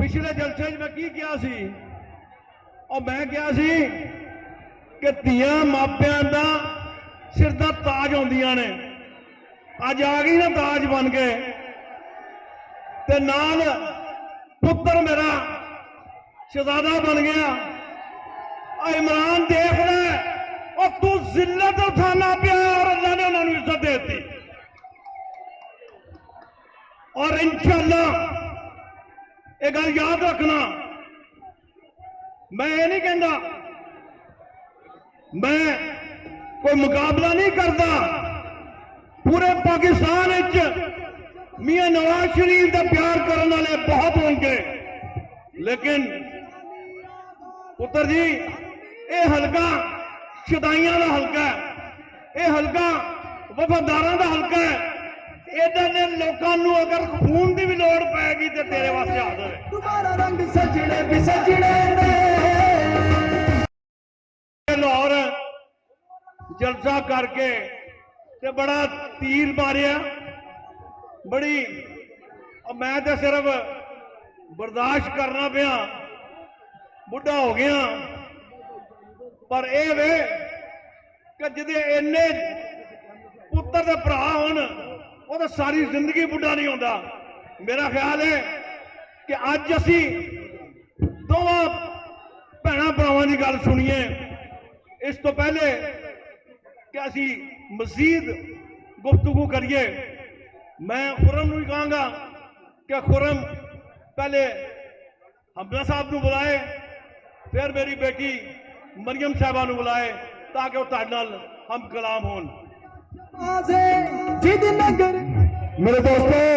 पिछले जलसे मैं की किया सी और मैं क्या सी कि धीआं मापियां दा सिर दा ताज होंदियां ने अज आ गई ना ताज बन के ते नाल पुत्र मेरा शहजादा बन गया। इमरान देख ले और तू जिल्लत उठाना पिया और अल्लाह ने उन्होंने इज्जत देती और इंशाअल्लाह एक गल याद रखना मैं ये नहीं कहता मैं कोई मुकाबला नहीं करता पूरे पाकिस्तान मियां नवाज शरीफ का प्यार करने वाले बहुत होंगे लेकिन पुत्र जी ये हल्का शदाइयां का हल्का है ये हल्का वफादारां का हल्का है इधर ने लोगों अगर खून की भी लोड़ पैगी तो तेरे वास्ते हाजिर है। तुम्हारा रंग सजने भी सजने लाहौर जलसा करके ते बड़ा तीर मारिया बड़ी मैं तो सिर्फ बर्दाश्त करना पिया बुढ़ा हो गया पर यह वे कि जिदे इन्ने पुत्र के भरा होन वो तो सारी जिंदगी बुढ़ा नहीं होता। मेरा ख्याल है कि अज असी दोवां भैणां भरावां की गल सुनीए इस तो पहले कि असी मजीद गुफ्तगू करिए। मैं खुरम नूं कहांगा कि खुरम पहले हमजा साहब को बुलाए फिर मेरी बेटी मरियम साहबा को बुलाए ताकि वो तुहाडे नाल हम कलाम होन। मेरे दोस्तों